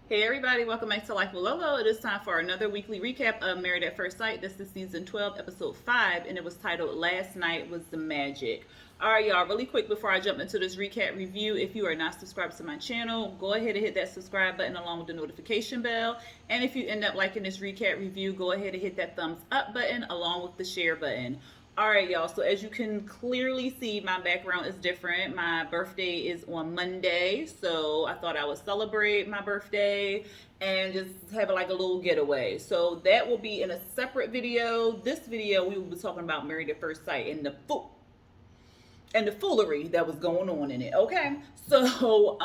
Hey everybody, welcome back to Life with Lolo. It is time for another weekly recap of Married at First Sight. This is season 12, episode 5, and it was titled Last Night Was the Magic. Alright, y'all, really quick before I jump into this recap review, if you are not subscribed to my channel, go ahead and hit that subscribe button along with the notification bell. And if you end up liking this recap review, go ahead and hit that thumbs up button along with the share button. Alright, y'all, so as you can clearly see, my background is different. My birthday is on Monday, so I thought I would celebrate my birthday and just have like a little getaway. So that will be in a separate video. This video, we will be talking about Married at First Sight and the foolery that was going on in it, okay? So,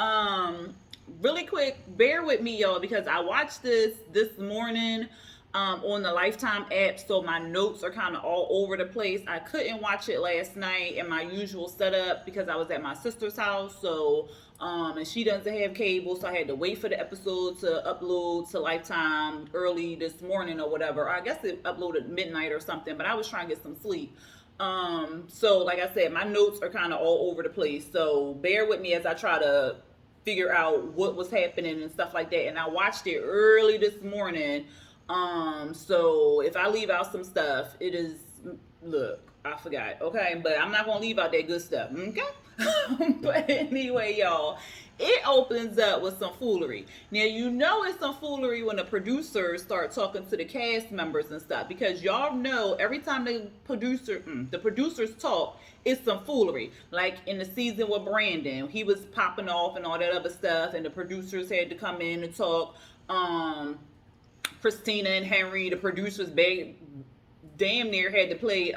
really quick, bear with me, y'all, because I watched this morning on the Lifetime app, so my notes are kind of all over the place. I couldn't watch it last night in my usual setup because I was at my sister's house, so and she doesn't have cable, so I had to wait for the episode to upload to Lifetime early this morning or whatever. Or I guess it uploaded midnight or something, but I was trying to get some sleep. So like I said, my notes are kind of all over the place, so bear with me as I try to figure out what was happening and stuff like that. And I watched it early this morning. So if I leave out some stuff, it is, look, I forgot, okay? But I'm not gonna leave out that good stuff, okay? But anyway, y'all, it opens up with some foolery. Now, you know it's some foolery when the producers start talking to the cast members and stuff, because y'all know every time the producers talk, it's some foolery. Like in the season with Brandon, he was popping off and all that other stuff, and the producers had to come in and talk. Christina and Henry, the producers, damn near had to play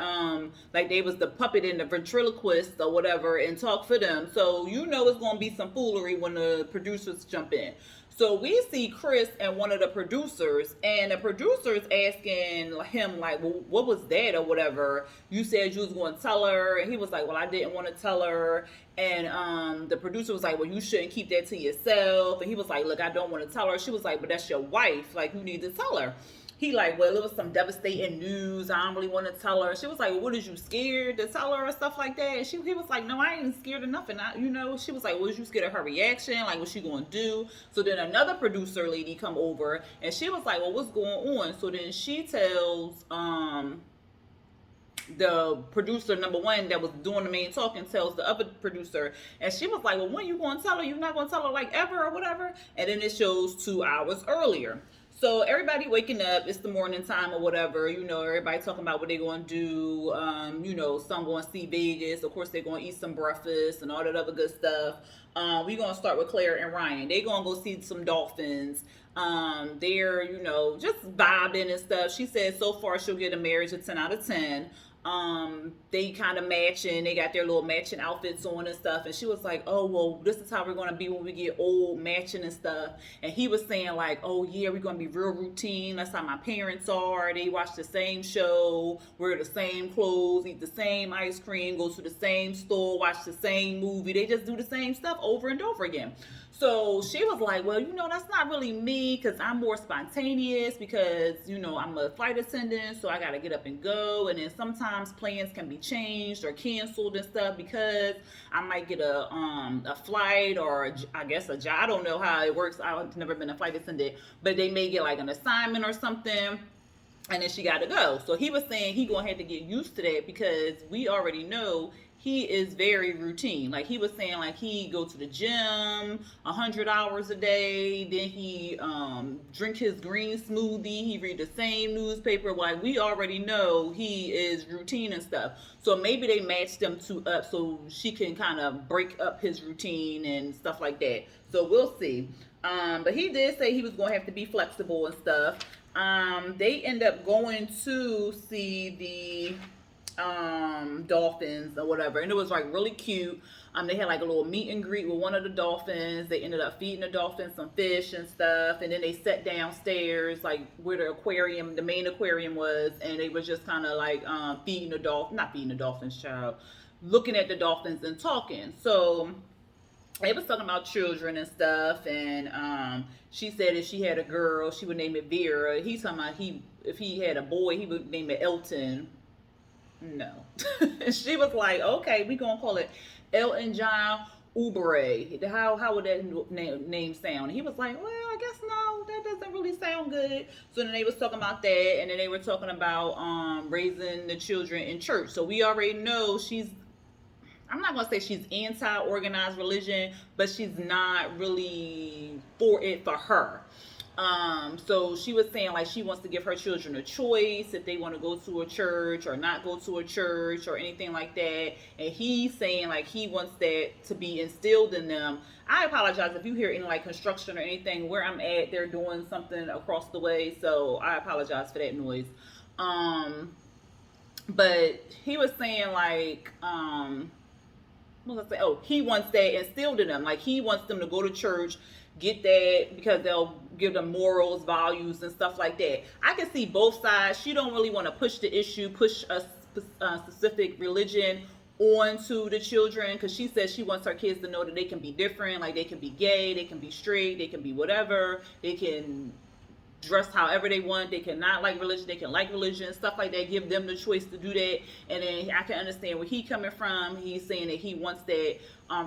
like they was the puppet and the ventriloquist or whatever and talk for them. So you know it's gonna be some foolery when the producers jump in. So we see Chris and one of the producers, and the producer's asking him like, well, what was that or whatever? You said you was going to tell her, and he was like, well, I didn't want to tell her. And the producer was like, well, you shouldn't keep that to yourself. And he was like, look, I don't want to tell her. She was like, but that's your wife, like you need to tell her. He like, well, it was some devastating news. I don't really want to tell her. She was like, well, what, is you scared to tell her or stuff like that? And he was like, no, I ain't scared of nothing. She was like, was you scared of her reaction? Like, what's she going to do? So then another producer lady come over, and she was like, well, what's going on? So then she tells the producer number one that was doing the main talking, tells the other producer, and she was like, well, when you going to tell her? You're not going to tell her like ever or whatever? And then it shows 2 hours earlier. So everybody waking up, it's the morning time or whatever, everybody talking about what they're going to do. Some going to see Vegas. Of course, they're going to eat some breakfast and all that other good stuff. We're going to start with Clara and Ryan. They're going to go see some dolphins. They're, just vibing and stuff. She said so far she'll get a marriage a 10 out of 10. They kind of matching, they got their little matching outfits on and stuff, and she was like, oh, well, this is how we're going to be when we get old, matching and stuff. And he was saying like, oh yeah, we're going to be real routine, that's how my parents are. They watch the same show, wear the same clothes, eat the same ice cream, go to the same store, watch the same movie. They just do the same stuff over and over again. So she was like, well, that's not really me, because I'm more spontaneous, because, I'm a flight attendant, so I got to get up and go. And then sometimes plans can be changed or canceled and stuff because I might get a flight or I guess a job. I don't know how it works. I've never been a flight attendant, but they may get like an assignment or something. And then she got to go. So he was saying he going to have to get used to that because we already know he is very routine. Like he was saying, like he go to the gym 100 hours a day. Then he drink his green smoothie. He read the same newspaper. Like we already know he is routine and stuff. So maybe they matched them two up so she can kind of break up his routine and stuff like that. So we'll see. But he did say he was going to have to be flexible and stuff. They end up going to see the dolphins or whatever, and it was like really cute. They had like a little meet and greet with one of the dolphins. They ended up feeding the dolphins some fish and stuff, and then they sat downstairs like where the main aquarium was, and they were just kind of like not feeding the dolphins, child, looking at the dolphins and talking. So they was talking about children and stuff, and she said if she had a girl, she would name it Vera. He's talking about if he had a boy, he would name it Elton. No. She was like, okay, we gonna call it Elton John Ubre. How would that name sound? He was like, well, I guess not. that doesn't really sound good. So then they was talking about that, and then they were talking about raising the children in church. So we already know I'm not gonna say she's anti-organized religion, but she's not really for it for her. So she was saying like she wants to give her children a choice if they want to go to a church or not go to a church or anything like that. And he's saying like he wants that to be instilled in them. I apologize if you hear any like construction or anything where I'm at. They're doing something across the way, so I apologize for that noise. But he was saying like what was I say? Oh, he wants that instilled in them. Like he wants them to go to church, get that because they'll give them morals, values, and stuff like that. I can see both sides. She don't really want to push the issue, push a specific religion onto the children because she says she wants her kids to know that they can be different. Like they can be gay, they can be straight, they can be whatever. They can dress however they want. They cannot like religion, they can like religion, stuff like that. Give them the choice to do that. And then I can understand where he coming from. He's saying that he wants that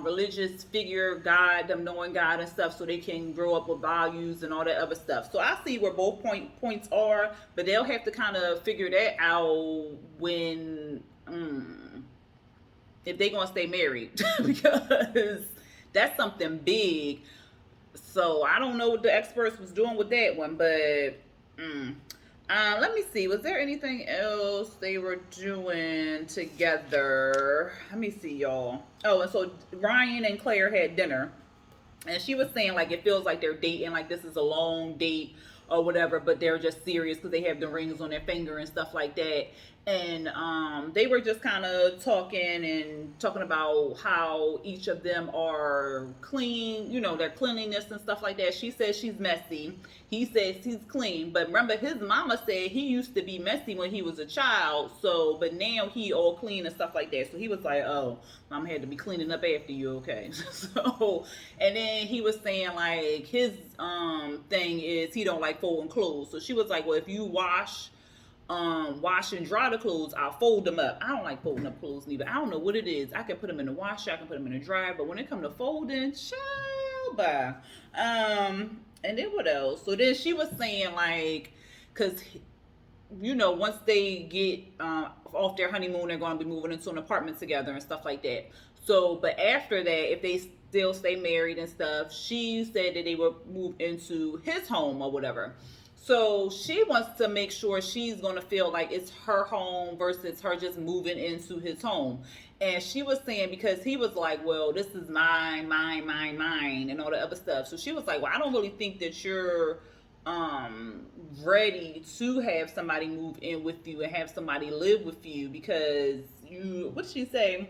religious figure, God, them knowing God and stuff, so they can grow up with values and all that other stuff. So I see where both points are, but they'll have to kind of figure that out when if they're gonna stay married because that's something big. So I don't know what the experts was doing with that one, but let me see. Was there anything else they were doing together? Let me see, y'all. Oh, and so Ryan and Claire had dinner, and she was saying like it feels like they're dating, like this is a long date or whatever, but they're just serious because they have the rings on their finger and stuff like that. And they were just kind of talking about how each of them are clean, you know, their cleanliness and stuff like that. She says she's messy. He says he's clean. But remember, his mama said he used to be messy when he was a child. So, but now he all clean and stuff like that. So he was like, oh, mama had to be cleaning up after you, okay? So, and then he was saying like his thing is he don't like folding clothes. So she was like, well, if you wash and dry the clothes, I'll fold them up. I don't like folding up clothes neither. I don't know what it is. I can put them in the washer, I can put them in the dryer, but when it comes to folding, child, bye. And then what else? So then she was saying like, cause you know, once they get off their honeymoon, they're going to be moving into an apartment together and stuff like that. So, but after that, if they still stay married and stuff, she said that they would move into his home or whatever. So she wants to make sure she's going to feel like it's her home versus her just moving into his home. And she was saying, because he was like, well, this is mine, and all the other stuff. So she was like, well, I don't really think that you're ready to have somebody move in with you and have somebody live with you because you, what did she say?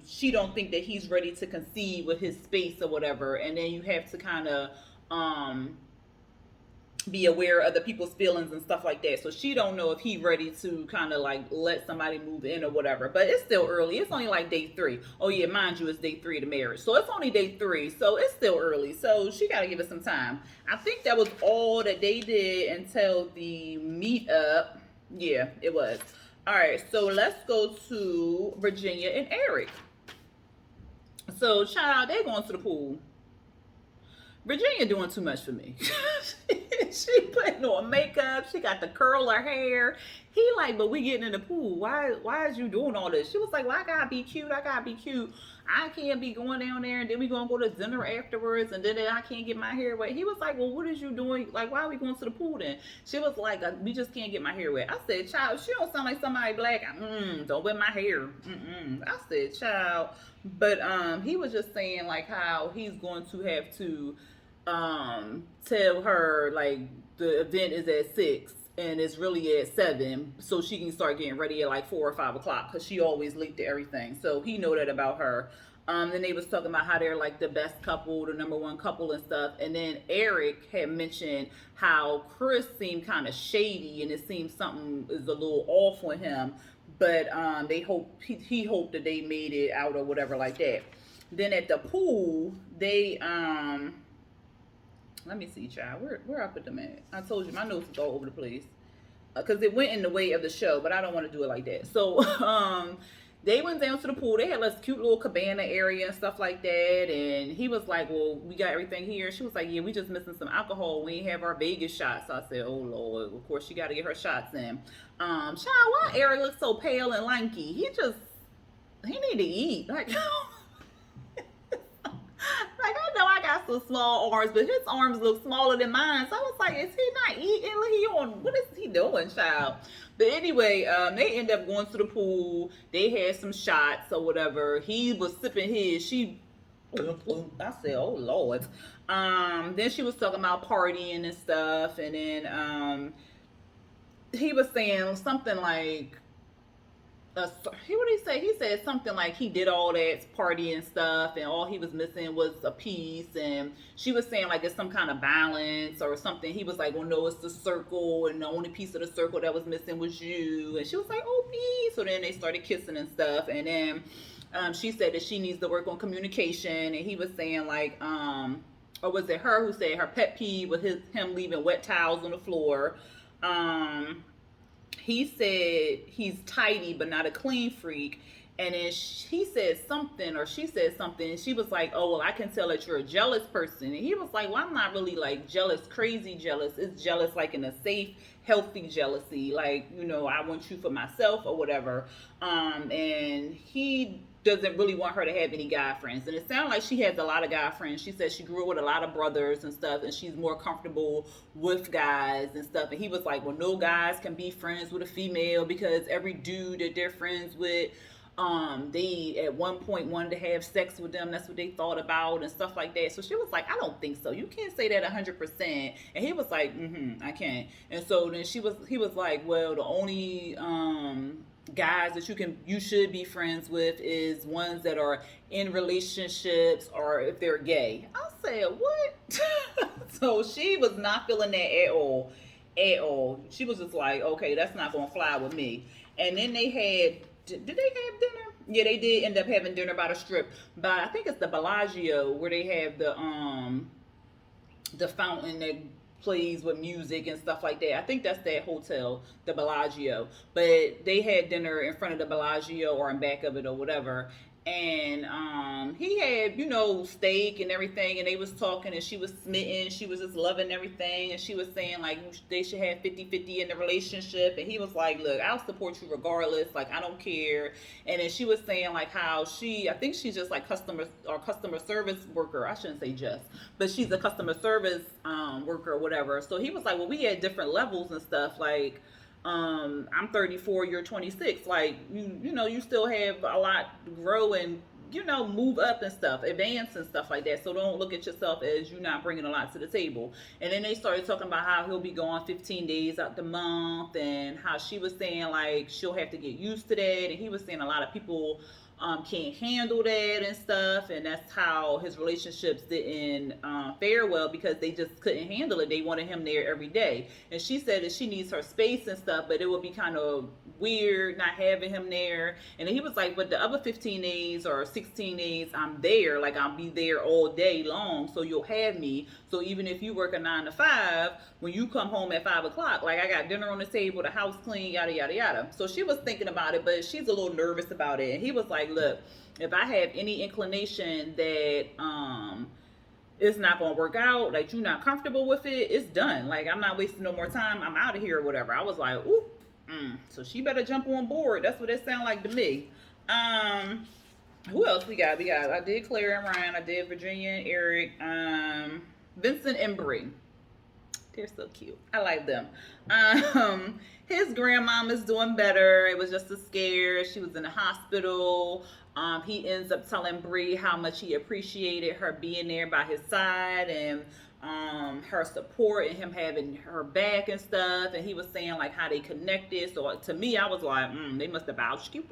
She don't think that he's ready to conceive with his space or whatever. And then you have to kind of, be aware of other people's feelings and stuff like that. So she don't know if he ready to kind of like let somebody move in or whatever. But it's still early. It's only like day 3. Oh yeah, mind you, it's day 3 of the marriage. So it's only day 3. So it's still early. So she got to give it some time. I think that was all that they did until the meetup. Yeah, it was. All right, so let's go to Virginia and Eric. So child, they're going to the pool. Virginia doing too much for me. She putting on makeup. She got the curl her hair. He like, but we getting in the pool. Why is you doing all this? She was like, well, I gotta be cute. I can't be going down there and then we gonna go to dinner afterwards and then I can't get my hair wet. He was like, well, what is you doing? Like, why are we going to the pool then? She was like, we just can't get my hair wet. I said, child, she don't sound like somebody black. Don't wet my hair. I said, child. But he was just saying like how he's going to have to tell her like the event is at 6 and it's really at 7 so she can start getting ready at like 4 or 5 o'clock because she always late to everything. So he know that about her. Then they was talking about how they're like the best couple, the #1 couple and stuff. And then Eric had mentioned how Chris seemed kind of shady and it seems something is a little off with him. But he hoped that they made it out or whatever like that. Then at the pool, they let me see, child. Where I put them at? I told you my notes is all over the place because it went in the way of the show, but I don't want to do it like that. So they went down to the pool. They had this cute little cabana area and stuff like that. And he was like, well, we got everything here. She was like, yeah, we just missing some alcohol. We ain't have our Vegas shots. So I said, oh, Lord, of course she got to get her shots in. Child, why Eric looks so pale and lanky? He need to eat. Like, like I know I got some small arms, but his arms look smaller than mine. So I was like, is he not eating? What is he doing, child? But anyway, they end up going to the pool. They had some shots or whatever. He was sipping his. I said, oh Lord. Then she was talking about partying and stuff, and then he was saying something like, what did he say? He said something like he did all that party and stuff, and all he was missing was a piece. And she was saying like it's some kind of balance or something. He was like, well, no, it's the circle, and the only piece of the circle that was missing was you. And she was like, oh, me. So then they started kissing and stuff, and then she said that she needs to work on communication, and he was saying like, or was it her who said her pet peeve was him leaving wet towels on the floor. He said he's tidy but not a clean freak. And then he said something, or she said something, and she was like, oh, well, I can tell that you're a jealous person. And he was like, well, I'm not really like jealous, crazy jealous. It's jealous like in a safe, healthy jealousy. Like, I want you for myself or whatever. And he doesn't really want her to have any guy friends. And it sounded like she has a lot of guy friends. She said she grew up with a lot of brothers and stuff, and she's more comfortable with guys and stuff. And he was like, well, no guys can be friends with a female because every dude that they're friends with, they at one point wanted to have sex with them. That's what they thought about and stuff like that. So she was like, I don't think so. You can't say that 100%. And he was like, I can't. And so then he was like, well, the only guys that you should be friends with is ones that are in relationships or if they're gay. I said, what? So she was not feeling that at all. She was just like, okay, that's not gonna fly with me. And then they had, did they have dinner? Yeah, they did end up having dinner by the strip. But I think it's the Bellagio where they have the fountain that plays with music and stuff like that. I think that's that hotel, the Bellagio. But they had dinner in front of the Bellagio or in back of it or whatever. And he had, steak and everything, and they was talking, and she was smitten. She was just loving everything, and she was saying like they should have 50-50 in the relationship. And he was like, look, I'll support you regardless, like I don't care. And then she was saying like how I think she's just like customer service worker. I shouldn't say just, but she's a customer service worker or whatever. So he was like, well, we had different levels and stuff, like I'm 34, you're 26. Like, you still have a lot to grow and, move up and stuff, advance and stuff like that. So don't look at yourself as you not bringing a lot to the table. And then they started talking about how he'll be gone 15 days out the month, and how she was saying like she'll have to get used to that. And he was saying a lot of people can't handle that and stuff, and that's how his relationships didn't fare well, because they just couldn't handle it. They wanted him there every day. And she said that she needs her space and stuff, but it would be kind of weird not having him there. And then he was like, but the other 15 days or 16 days I'm there, like I'll be there all day long, so you'll have me. So even if you work a 9 to 5, when you come home at 5 o'clock, like I got dinner on the table, the house clean, yada yada yada. So she was thinking about it, but she's a little nervous about it. And he was like, look, if I have any inclination that it's not gonna work out, like you're not comfortable with it, it's done. Like I'm not wasting no more time, I'm out of here or whatever. I was like, ooh, so she better jump on board. That's what it sounded like to me. Who else we got? I did Clara and Ryan, I did Virginia and Eric, Vincent and Bree. They're so cute. I like them. His grandmama's doing better. It was just a scare. She was in the hospital. He ends up telling Bree how much he appreciated her being there by his side, and her support, and him having her back and stuff. And he was saying like how they connected. So to me, I was like, they must have vouched you.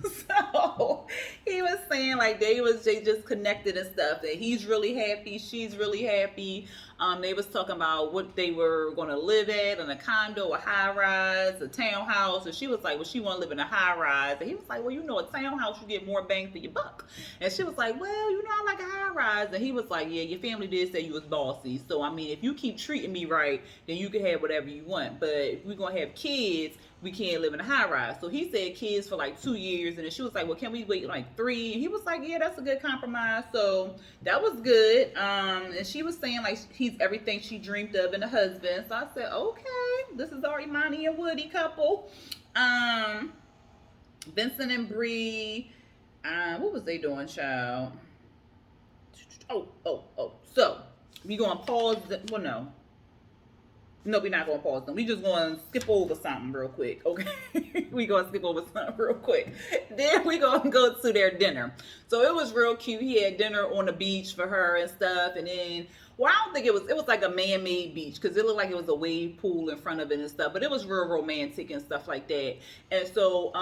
So he was saying like they just connected and stuff, that he's really happy, she's really happy. They was talking about what they were going to live at, in a condo, a high rise, a townhouse. And she was like, well, she want to live in a high rise. And he was like, well, a townhouse, you get more bang for your buck. And she was like, well, I like a high rise. And he was like, yeah, your family did say you was bossy. So, I mean, if you keep treating me right, then you can have whatever you want. But if we're going to have kids, we can't live in a high rise. So he said kids for like 2 years, and then she was like, well, can we wait like 3? And he was like, yeah, that's a good compromise. So that was good. And she was saying like he's everything she dreamed of in a husband. So I said, okay, this is our Imani and Woody couple. Vincent and Bree, what was they doing, child? Oh. So we gonna pause. Well, no, we're not gonna pause them. We just gonna skip over something real quick, okay? We gonna skip over something real quick. Then we gonna go to their dinner. So it was real cute. He had dinner on the beach for her and stuff, and then. Well, I don't think it was like a man-made beach because it looked like it was a wave pool in front of it and stuff, but it was real romantic and stuff like that. And so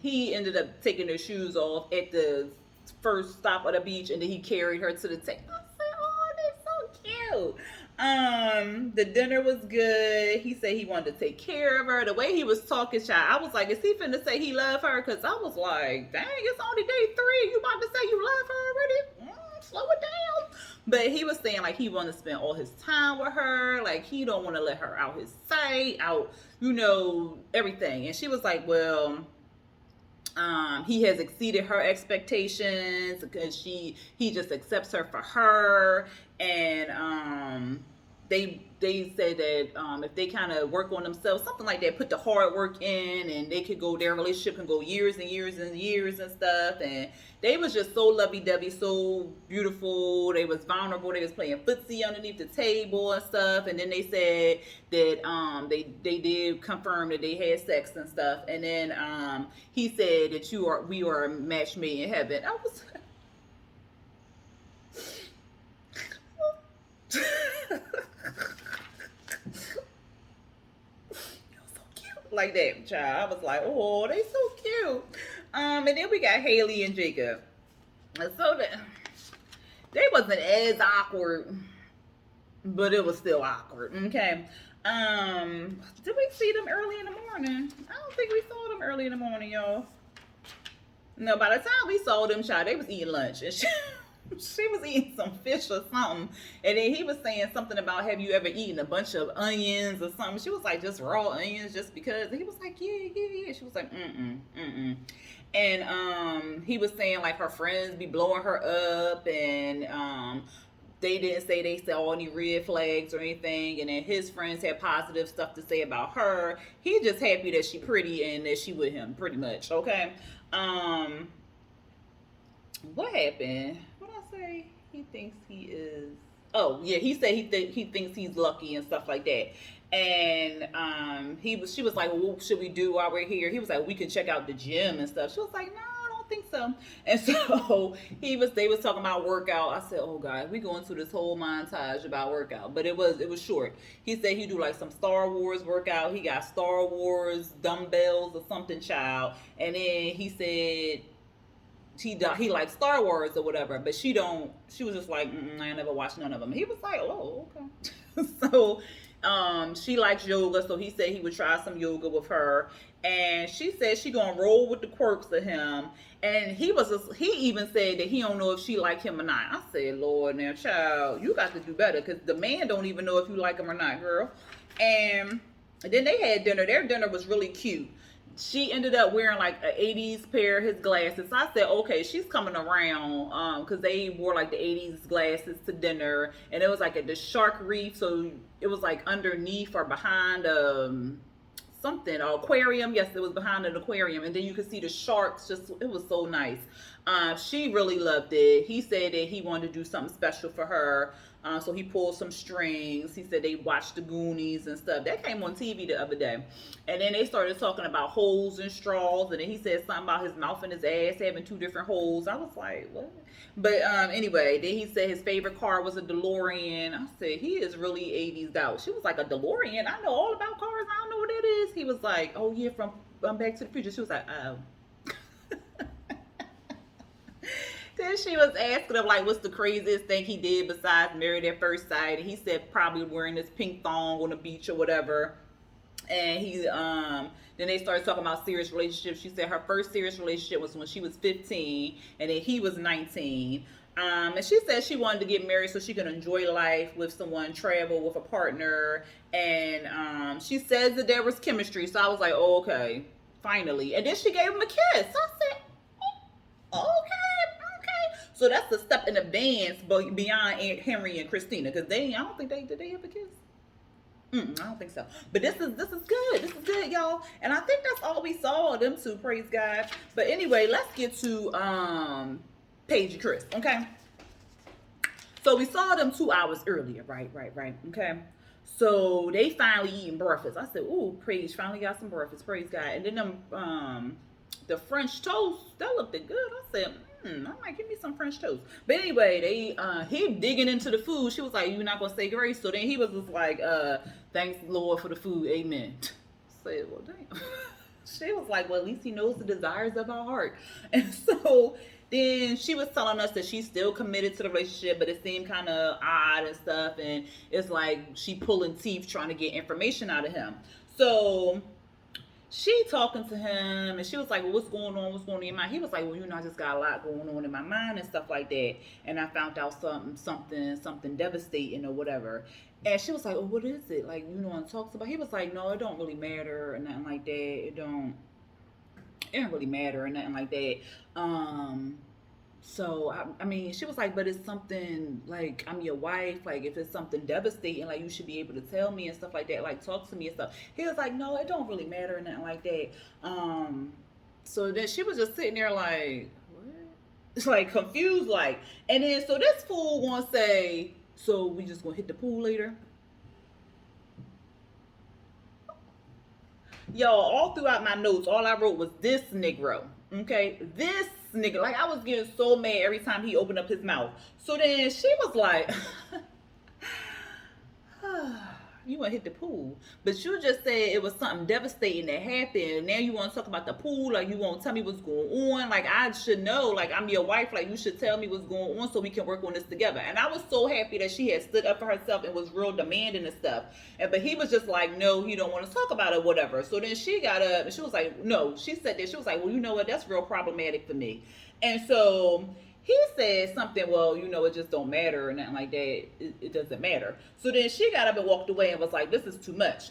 he ended up taking their shoes off at the first stop of the beach, and then he carried her to the table. I said, oh, they're so cute. The dinner was good. He said he wanted to take care of her. The way he was talking, child, I was like, is he finna say he loved her? Because I was like, dang, it's only day 3. You about to say you love her already? Slow it down. But he was saying like he wanted to spend all his time with her, like he don't want to let her out his sight, out, everything. And she was like, well, he has exceeded her expectations because he just accepts her for her. And they said that if they kind of work on themselves, something like that, put the hard work in, and their relationship can go years and years and years and stuff. And they was just so lovey-dovey, so beautiful. They was vulnerable. They was playing footsie underneath the table and stuff. And then they said that they did confirm that they had sex and stuff. And then he said that we are a match made in heaven. I was like that, child. I was like, oh, they so cute. And then we got Haley and Jacob. So they wasn't as awkward, but it was still awkward. Okay. Did we see them early in the morning? I don't think we saw them early in the morning, y'all. No, by the time we saw them, child, they was eating lunch, and she was eating some fish or something, and then he was saying something about, have you ever eaten a bunch of onions or something? She was like, just raw onions, just because. And he was like, yeah. She was like, and he was saying like her friends be blowing her up, and they didn't say they saw any red flags or anything, and then his friends had positive stuff to say about her. He just happy that she pretty and that she with him, pretty much. Okay. What happened? What did I say? He thinks he is. Oh yeah, he said he thinks he's lucky and stuff like that. And she was like, well, what should we do while we're here? He was like, we can check out the gym and stuff. She was like, no, I don't think so. And so they was talking about workout. I said, oh God, we going through this whole montage about workout, but it was short. He said he do like some Star Wars workout. He got Star Wars dumbbells or something, child. And then he said he likes Star Wars or whatever, but she was just like, I never watched none of them. He was like, oh, okay. So she likes yoga, so he said he would try some yoga with her. And she said she gonna roll with the quirks of him. And he even said that he don't know if she like him or not. I said, Lord, now child, you got to do better, because the man don't even know if you like him or not, girl. And then they had dinner. Their dinner was really cute. She ended up wearing like an 80s pair of his glasses. So I said, okay, she's coming around, because they wore like the 80s glasses to dinner, and it was like at the shark reef, so it was like underneath or behind something, an aquarium. Yes, it was behind an aquarium, and then you could see the sharks. It was so nice. She really loved it. He said that he wanted to do something special for her. So he pulled some strings. He said they watched the Goonies and stuff. That came on TV the other day. And then they started talking about holes and straws. And then he said something about his mouth and his ass having 2 different holes. I was like, what? But anyway, then he said his favorite car was a DeLorean. I said, he is really 80s out. She was like, a DeLorean? I know all about cars. I don't know what that is. He was like, oh yeah, from Back to the Future. She was like, oh. Then she was asking him, like, what's the craziest thing he did besides Married at First Sight? And he said probably wearing this pink thong on the beach or whatever. And then they started talking about serious relationships. She said her first serious relationship was when she was 15, and then he was 19. And she said she wanted to get married so she can enjoy life with someone, travel with a partner. And she says that there was chemistry. So I was like, oh, okay, finally. And then she gave him a kiss. I said, okay, okay. So that's a step in advance, but beyond Aunt Henry and Christina, because I don't think did they have a kiss? I don't think so. But this is good. This is good, y'all. And I think that's all we saw of them two. Praise God. But anyway, let's get to Paige and Chris. Okay. So we saw them 2 hours earlier. Right. Okay. So they finally eating breakfast. I said, "Ooh, Paige finally got some breakfast. Praise God." And then them the French toast that looked good. I said, I might give me some French toast. But anyway, he digging into the food. She was like, "You're not gonna say grace." So then he was just like, "Thanks Lord for the food, amen." I said, well, damn. She was like, well, at least he knows the desires of our heart. And so then she was telling us that she's still committed to the relationship, but it seemed kind of odd and stuff. And it's like she pulling teeth trying to get information out of him. So she talking to him, and she was like, well, what's going on in your mind? He was like, well, I just got a lot going on in my mind and stuff like that, and I found out something devastating or whatever. And she was like, oh, what is it? Like, and talks about. He was like, no, it don't really matter or nothing like that. It don't really matter or nothing like that. So, I mean, she was like, but it's something, like, I'm your wife. Like, if it's something devastating, like, you should be able to tell me and stuff like that. Like, talk to me and stuff. He was like, no, it don't really matter or nothing like that. So then she was just sitting there like, what? It's like, confused, like. And then, so this fool gonna say, so we just gonna hit the pool later? Y'all, all throughout my notes, all I wrote was this Negro. Okay, this nigga, like I was getting so mad every time he opened up his mouth. So then she was like, you want to hit the pool, but you just said it was something devastating that happened. Now you want to talk about the pool, like you want to tell me what's going on. Like I should know, like I'm your wife, like you should tell me what's going on so we can work on this together. And I was so happy that she had stood up for herself and was real demanding and stuff. But he was just like, no, he don't want to talk about it, whatever. So then she got up and she was like, no, she said that. She was like, well, you know what, that's real problematic for me. And so he said something, well, it just don't matter or nothing like that. It doesn't matter. So then she got up and walked away and was like, this is too much.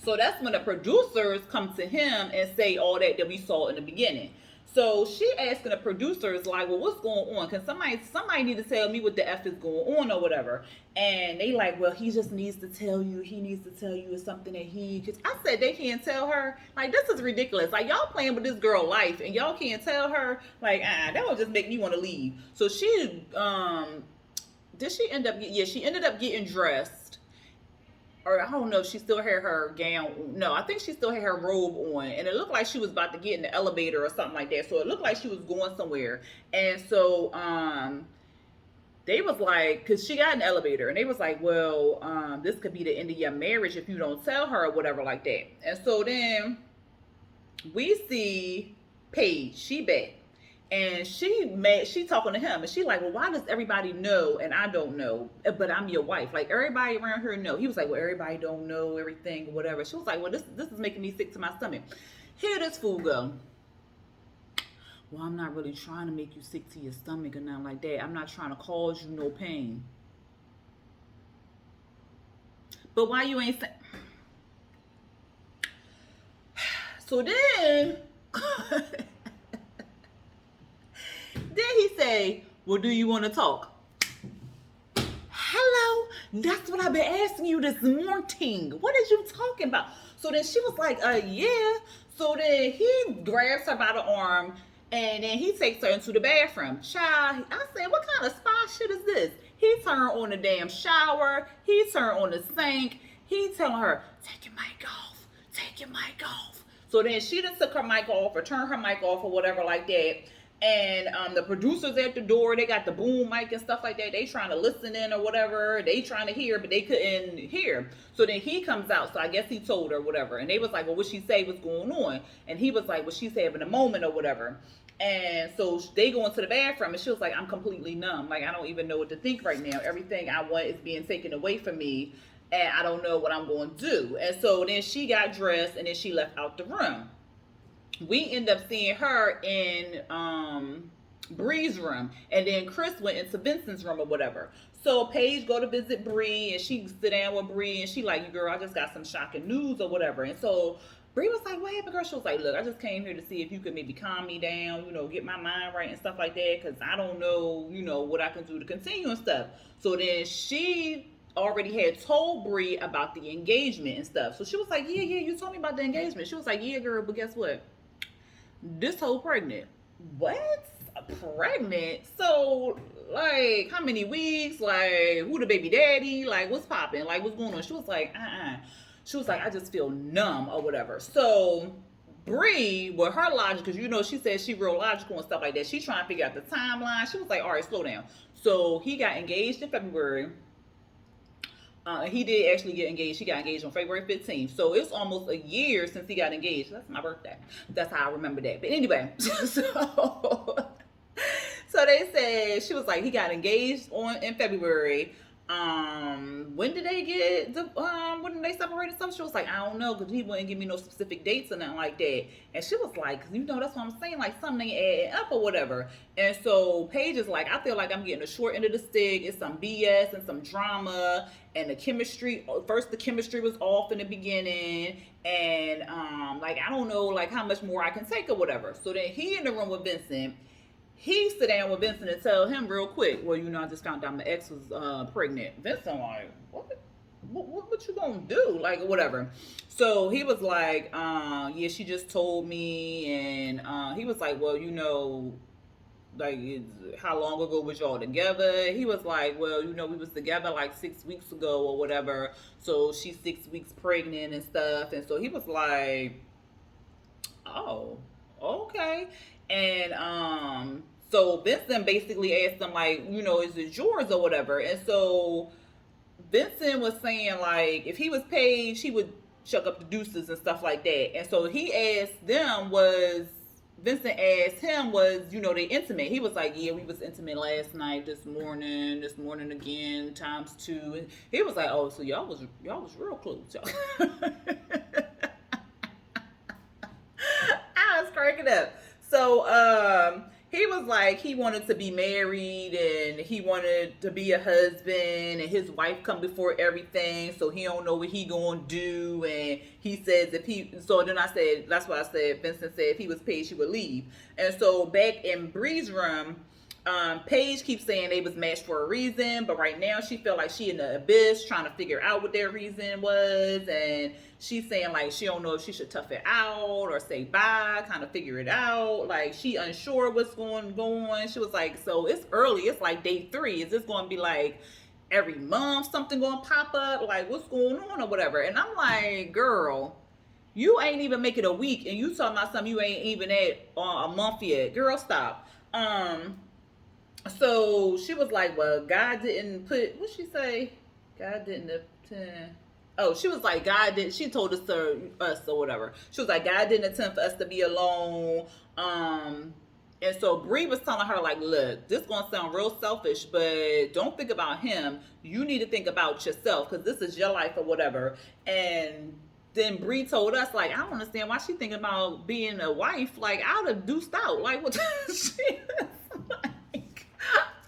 So that's when the producers come to him and say all that we saw in the beginning. So she asking the producers, like, well, what's going on? Because somebody need to tell me what the F is going on or whatever. And they like, well, he just needs to tell you. He needs to tell you it's something that because I said they can't tell her. Like, this is ridiculous. Like, y'all playing with this girl life and y'all can't tell her. Like, that would just make me want to leave. So she, did she end up, she ended up getting dressed. Or I don't know if she still had her gown. No, I think she still had her robe on. And it looked like she was about to get in the elevator or something like that. So it looked like she was going somewhere. And so they was like, because she got in the elevator. And they was like, well, this could be the end of your marriage if you don't tell her or whatever like that. And so then we see Paige. She back. And she talking to him, and she like, well, why does everybody know and I don't know, but I'm your wife? Like, everybody around here know. He was like, well, everybody don't know everything or whatever. She was like, well, this is making me sick to my stomach. Here this fool go. Well, I'm not really trying to make you sick to your stomach or nothing like that. I'm not trying to cause you no pain. But why you ain't saying? So then... Then he say, well, do you want to talk? Hello? That's what I've been asking you this morning. What is you talking about? So then she was like, yeah. So then he grabs her by the arm and then he takes her into the bathroom. Child, I said, what kind of spa shit is this? He turned on the damn shower. He turned on the sink. He telling her, take your mic off. Take your mic off. So then she just took her mic off or turned her mic off or whatever like that. And the producers at the door, they got the boom mic and stuff like that. They trying to listen in or whatever. They trying to hear, but they couldn't hear. So then he comes out. So I guess he told her whatever. And they was like, well, what she say? What's going on? And he was like, well, she's having a moment or whatever. And so they go into the bathroom and she was like, I'm completely numb. Like, I don't even know what to think right now. Everything I want is being taken away from me. And I don't know what I'm going to do. And so then she got dressed and then she left out the room. We end up seeing her in Bree's room, and then Chris went into Vincent's room or whatever. So Paige go to visit Bree, and she sit down with Bree, and she like, girl, I just got some shocking news or whatever. And so Bree was like, what happened, girl? She was like, look, I just came here to see if you could maybe calm me down, get my mind right and stuff like that, because I don't know, what I can do to continue and stuff. So then she already had told Bree about the engagement and stuff. So she was like, yeah, you told me about the engagement. She was like, yeah, girl, but guess what? This whole pregnant. What? Pregnant? So, like, how many weeks? Like, who the baby daddy? Like, what's popping? Like, what's going on? She was like, She was like, I just feel numb or whatever. So, Bree, with her logic, because she said she real logical and stuff like that. She's trying to figure out the timeline. She was like, all right, slow down. So, he got engaged in February. He did actually get engaged. He got engaged on February 15th. So it's almost a year since he got engaged. That's my birthday. That's how I remember that. But anyway, so they said, she was like, he got engaged in February. When did they get when did they separate and stuff? She was like, I don't know, because he wouldn't give me no specific dates or nothing like that. And she was like, that's what I'm saying, like something ain't adding up or whatever. And so Paige is like, I feel like I'm getting the short end of the stick. It's some BS and some drama, and the chemistry was off in the beginning, and like I don't know like how much more I can take or whatever. So then he in the room with Vincent. He sit down with Vincent and tell him real quick, well, I just found out my ex was pregnant. Vincent like, what you gonna do? Like, whatever. So he was like, yeah, she just told me. And he was like, well, like, how long ago was y'all together? He was like, well, we was together like 6 weeks ago or whatever. So she's 6 weeks pregnant and stuff. And so he was like, oh, okay. And so Vincent basically asked him like, is it yours or whatever? And so Vincent was saying like, if he was paid, he would chuck up the deuces and stuff like that. And so Vincent asked him, they intimate? He was like, yeah, we was intimate last night, this morning again, times 2. And he was like, oh, so y'all was real close, y'all. I was cracking up. So he was like, he wanted to be married and he wanted to be a husband, and his wife come before everything, so he don't know what he gonna do. And he says so then I said, that's what I said, Vincent said if he was paid, she would leave. And so back in Bree's room, Paige keeps saying they was matched for a reason, but right now she felt like she in the abyss trying to figure out what their reason was. And she's saying like she don't know if she should tough it out or say bye, kind of figure it out. Like she unsure what's going on. She was like, so it's early, it's like day 3. Is this going to be like every month something going to pop up? Like what's going on or whatever? And I'm like, girl, you ain't even make it a week and you talking about something you ain't even at a month yet. Girl, stop. So she was like, well, God didn't put, what'd she say? God didn't attend. Oh, she was like, she told us or whatever. She was like, God didn't intend for us to be alone. And so Bree was telling her like, look, this gonna sound real selfish, but don't think about him. You need to think about yourself, because this is your life or whatever. And then Bree told us like, I don't understand why she thinking about being a wife. Like I'd have deuced out. Like what? She like,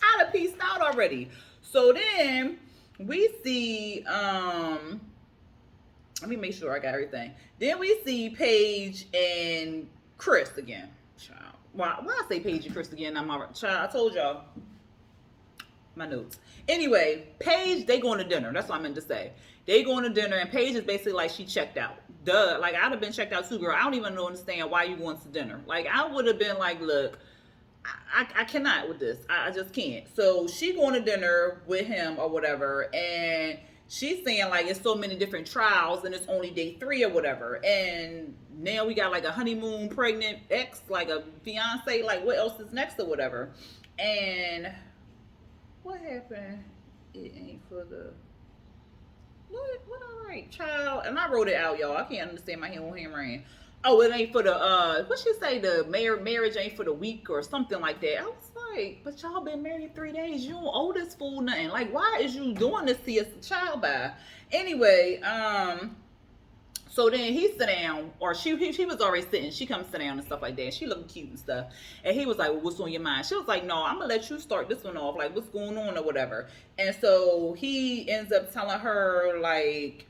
I'd have pieced out already. So then we see, let me make sure I got everything. Then we see Paige and Chris again. Child. Why I say Paige and Chris again? I'm all right. Child, I told y'all my notes. Anyway, Paige, they going to dinner. That's what I meant to say. They going to dinner, and Paige is basically like she checked out. Duh. Like I'd have been checked out too, girl. I don't even understand why you going to dinner. Like I would have been like, look, I cannot with this. I just can't. So she going to dinner with him or whatever, and she's saying like it's so many different trials and it's only day 3 or whatever. And now we got like a honeymoon pregnant ex, like a fiance, like what else is next or whatever. And what happened? It ain't for the what I write, child. And I wrote it out, y'all. I can't understand my own handwriting. Oh, it ain't for the what she say, the marriage ain't for the week or something like that. I was like, but y'all been married 3 days. You don't owe this fool nothing. Like, why is you doing this to your child by? Anyway, So then he sit down, or she was already sitting. She comes sit down and stuff like that. She looking cute and stuff. And he was like, well, what's on your mind? She was like, no, I'm gonna let you start this one off. Like, what's going on or whatever. And so he ends up telling her like,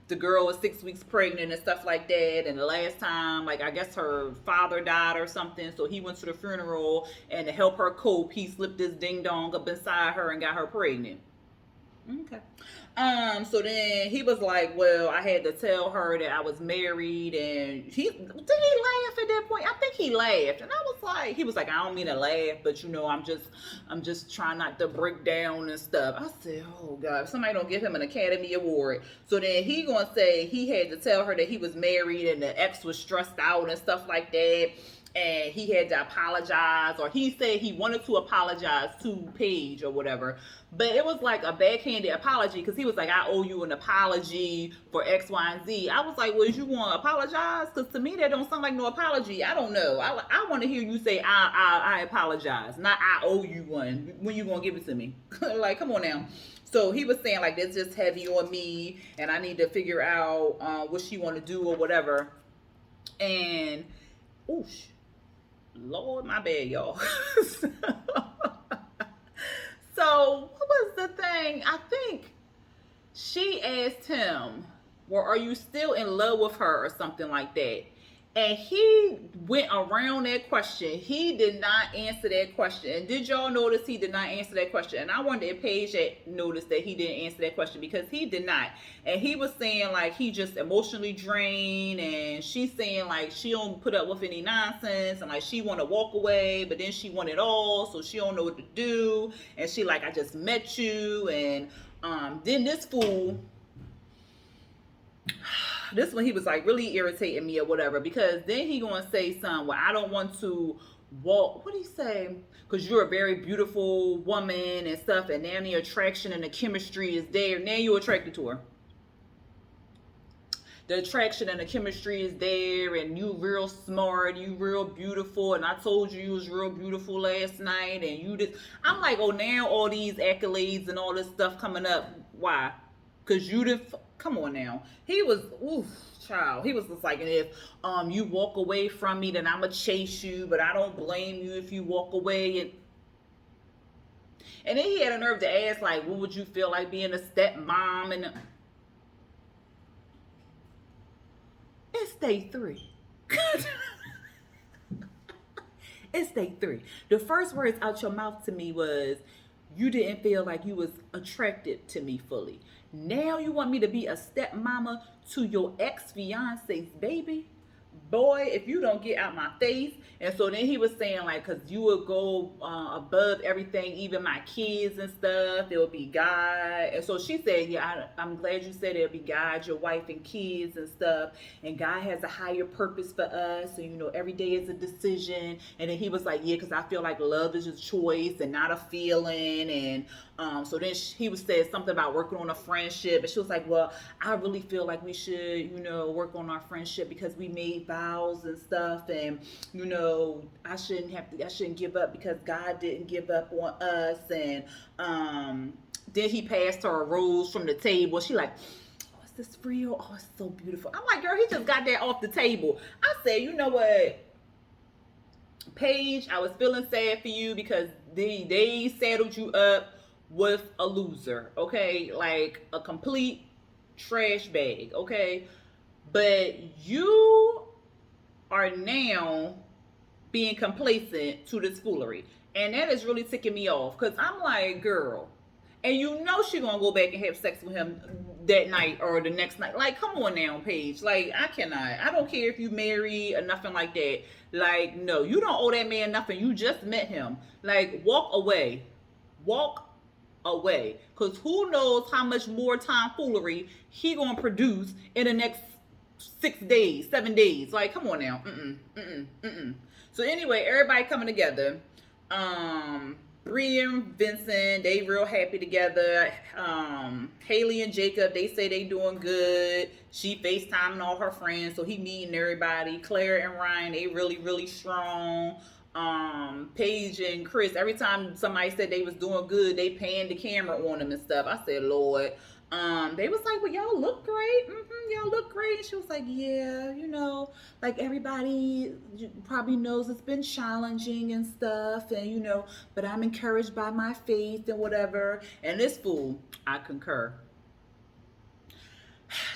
the girl is 6 weeks pregnant and stuff like that. And the last time, like, I guess her father died or something. So he went to the funeral, and to help her cope, he slipped this ding dong up inside her and got her pregnant. Okay. So then he was like, well, I had to tell her that I was married, and did he laugh at that point? I think he laughed. And I was like, he was like, I don't mean to laugh, but I'm just trying not to break down and stuff. I said, oh God, if somebody don't give him an Academy Award. So then he gonna say he had to tell her that he was married and the ex was stressed out and stuff like that. And he had to apologize, or he said he wanted to apologize to Paige or whatever, but it was like a backhanded apology, because he was like, I owe you an apology for X, Y, and Z. I was like, well, you want to apologize? Because to me, that don't sound like no apology. I don't know. I want to hear you say, I apologize, not I owe you one. When you going to give it to me? Like, come on now. So he was saying, like, that's just heavy on me, and I need to figure out what she want to do or whatever. And, oosh. Lord, my bad, y'all. So, what was the thing? I think she asked him, well, are you still in love with her or something like that? And he went around that question. He did not answer that question. And did y'all notice he did not answer that question? And I wonder if Paige had noticed that he didn't answer that question, because he did not. And he was saying like he just emotionally drained, and she's saying like she don't put up with any nonsense, and like she want to walk away, but then she want it all, so she don't know what to do. And she like, I just met you. And then this fool, this one, he was like really irritating me or whatever, because then he gonna say something, well, I don't want to walk, what did he say, because you're a very beautiful woman and stuff, and now the attraction and the chemistry is there, now you're attracted to her, the attraction and the chemistry is there, and you real smart, you real beautiful, and I told you was real beautiful last night, and you just, I'm like, oh, now all these accolades and all this stuff coming up, why? Because you didn't, come on now. He was, oof, child. He was just like, and if you walk away from me, then I'ma chase you, but I don't blame you if you walk away. And then he had a nerve to ask, like, what would you feel like being a stepmom? And it's day 3. It's day 3. The first words out your mouth to me was, you didn't feel like you was attracted to me fully. Now you want me to be a stepmama to your ex-fiance's baby? Boy, if you don't get out my face. And so then he was saying, like, because you would go above everything, even my kids and stuff, it would be God. And so she said, yeah, I'm glad you said it'll be God, your wife and kids and stuff. And God has a higher purpose for us. And, you know, every day is a decision. And then he was like, yeah, because I feel like love is a choice and not a feeling. And so then he was saying something about working on a friendship. And she was like, well, I really feel like we should, you know, work on our friendship because we made vows and stuff. And, you know, I shouldn't give up because God didn't give up on us. And then he passed her a rose from the table. She like, oh, is this real? Oh, it's so beautiful. I'm like, girl, he just got that off the table. I said, you know what, Paige, I was feeling sad for you because they saddled you up with a loser, okay? Like a complete trash bag, okay? But you are now being complacent to this foolery. And that is really ticking me off, because I'm like, girl, and you know she gonna go back and have sex with him that night or the next night. Like, come on now, Paige. Like, I cannot. I don't care if you married or nothing like that. Like, no, you don't owe that man nothing. You just met him. Like, walk away. Walk away. Because who knows how much more tomfoolery he gonna produce in the next 6 days, 7 days. Like, come on now. So anyway, everybody coming together. Bree and Vincent, they real happy together. Haley and Jacob, they say they doing good. She FaceTiming all her friends, so he meeting everybody. Clara and Ryan, they really, really strong. Paige and Chris, every time somebody said they was doing good, they panned the camera on them and stuff. I said, Lord. They was like, well, y'all look great. Y'all look great. And she was like, yeah, like everybody probably knows it's been challenging and stuff. And, but I'm encouraged by my faith and whatever. And this fool, I concur.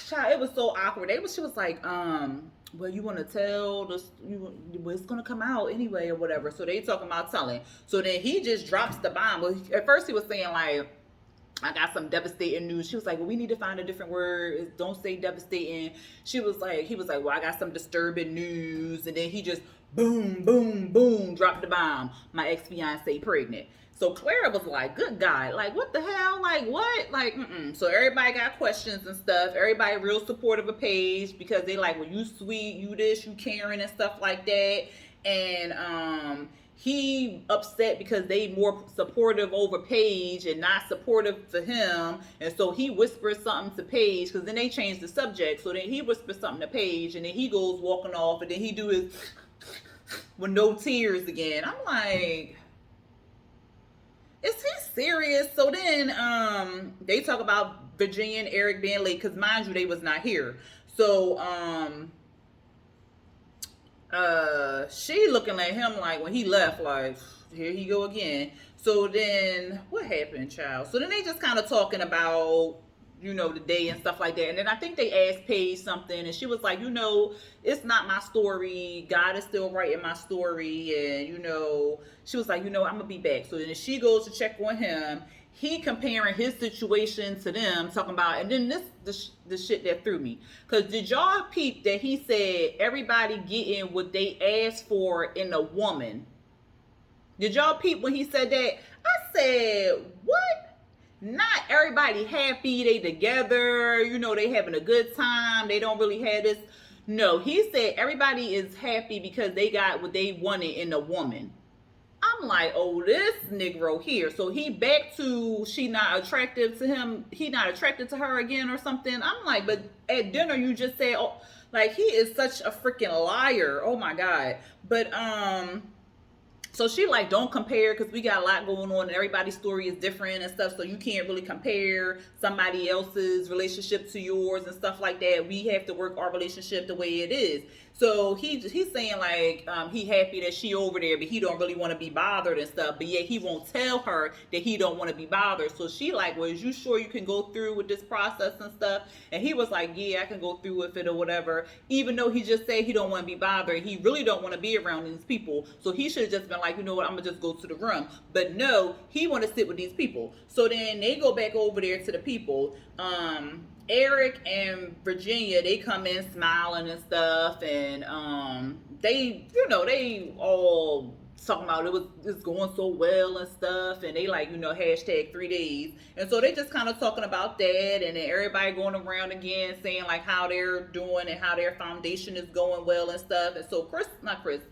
Child, it was so awkward. She was like, well, you want to tell this, well, it's going to come out anyway or whatever. So they talking about telling. So then he just drops the bomb. Well, at first he was saying like, I got some devastating news. She was like, well, we need to find a different word. Don't say devastating. He was like, well, I got some disturbing news. And then he just boom, boom, boom, dropped the bomb. My ex-fiance pregnant. So Clara was like, good God, like, what the hell? Like, what? Like, So everybody got questions and stuff. Everybody real supportive of Paige because they like, well, you sweet, you this, you caring and stuff like that. And he upset because they more supportive over Paige and not supportive to him. And so he whispers something to Paige because then they changed the subject. So then he whispers something to Paige and then he goes walking off and then he do his with no tears again. I'm like, is he serious? So then they talk about Virginia and Eric being late because mind you, they was not here. So she looking at him like when he left, like, here he go again. So then what happened, child? So then they just kind of talking about, the day and stuff like that. And then I think they asked Paige something and she was like, it's not my story. God is still writing my story. And, she was like, I'm going to be back. So then she goes to check on him. He comparing his situation to them, talking about, and then the shit that threw me. Because did y'all peep that he said everybody getting what they asked for in a woman? Did y'all peep when he said that? I said, what? Not everybody happy, they together, they having a good time, they don't really have this. No, he said everybody is happy because they got what they wanted in a woman. I'm like, oh, this Negro here. So he back to she not attractive to him. He not attracted to her again or something. I'm like, but at dinner you just said, oh, like he is such a freaking liar. Oh my God. But so she like, don't compare because we got a lot going on and everybody's story is different and stuff. So you can't really compare somebody else's relationship to yours and stuff like that. We have to work our relationship the way it is. So he's saying like he happy that she over there, but he don't really want to be bothered and stuff. But yet he won't tell her that he don't want to be bothered. So she like, well, is you sure you can go through with this process and stuff? And he was like, yeah, I can go through with it or whatever. Even though he just said he don't want to be bothered, he really don't want to be around these people. So he should have just been like, you know what, I'm gonna just go to the room. But no, he want to sit with these people. So then they go back over there to the people. Eric and Virginia, they come in smiling and stuff, and they, they all talking about it's going so well and stuff, and they like, hashtag 3 days, and so they just kind of talking about that, and then everybody going around again saying like how they're doing and how their foundation is going well and stuff. And so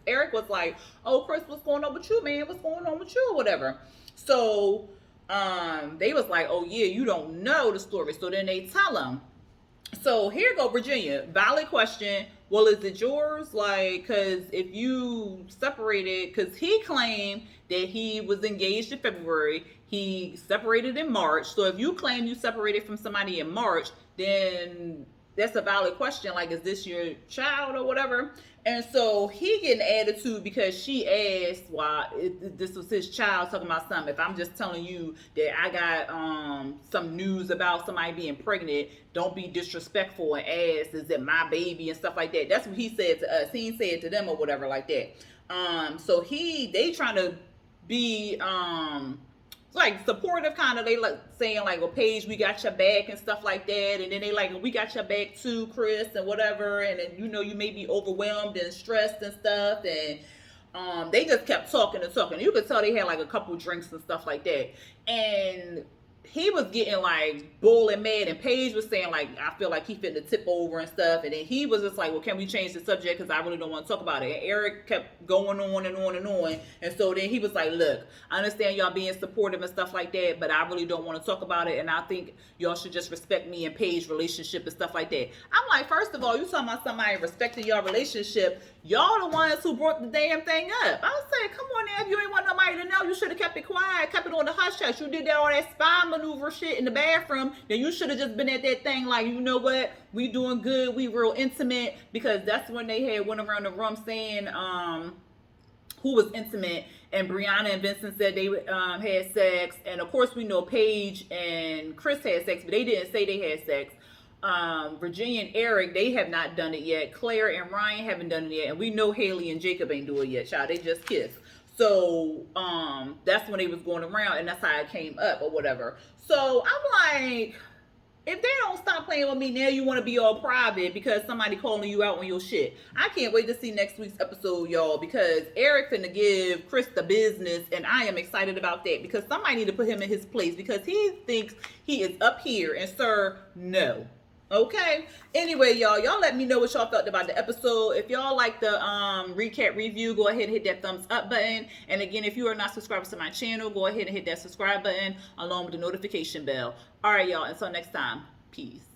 Eric was like, oh, Chris, what's going on with you, man? What's going on with you or whatever? So they was like, oh yeah, you don't know the story. So then they tell him. So here go Virginia, valid question. Well, is it yours? Like, because if you separated, because he claimed that he was engaged in February, he separated in March. So if you claim you separated from somebody in March, then that's a valid question. Like, is this your child or whatever? And so he getting attitude because she asked why this was his child, talking about something. If I'm just telling you that I got some news about somebody being pregnant, don't be disrespectful and ask, is it my baby and stuff like that. That's what he said to us. He said to them or whatever like that. So they trying to be like supportive, kind of. They like saying like, well, Paige, we got your back and stuff like that. And then they like, well, we got your back too, Chris, and whatever. And then you may be overwhelmed and stressed and stuff. And they just kept talking and talking. You could tell they had like a couple drinks and stuff like that. And he was getting like bull and mad, and Paige was saying like, I feel like he finna tip over and stuff. And then he was just like, well, can we change the subject, because I really don't want to talk about it. And Eric kept going on and on and on. And so then he was like, look, I understand y'all being supportive and stuff like that, but I really don't want to talk about it, and I think y'all should just respect me and Paige's relationship and stuff like that. I'm like, first of all, you talking about somebody respecting your relationship, y'all the ones who brought the damn thing up. I was saying, come on now, if you ain't want nobody to know, you should have kept it quiet, kept it on the hush hush. You did that all that spy maneuver shit in the bathroom, then you should have just been at that thing like, you know what, we doing good, we real intimate, because that's when they had went around the room saying who was intimate, and Brianna and Vincent said they had sex, and of course we know Paige and Chris had sex, but they didn't say they had sex. Virginia and Eric, they have not done it yet. Clara and Ryan haven't done it yet, and we know Haley and Jacob ain't doing it yet, child. They just kissed. So that's when they was going around, and that's how it came up or whatever. So I'm like, if they don't stop playing with me now, you want to be all private because somebody calling you out on your shit. I can't wait to see next week's episode, y'all, because Eric finna give Chris the business, and I am excited about that because somebody need to put him in his place because he thinks he is up here, and sir, no. Okay. Anyway, y'all let me know what y'all felt about the episode. If y'all like the recap review, go ahead and hit that thumbs up button. And again, if you are not subscribed to my channel, go ahead and hit that subscribe button along with the notification bell. All right, y'all. Until next time. Peace.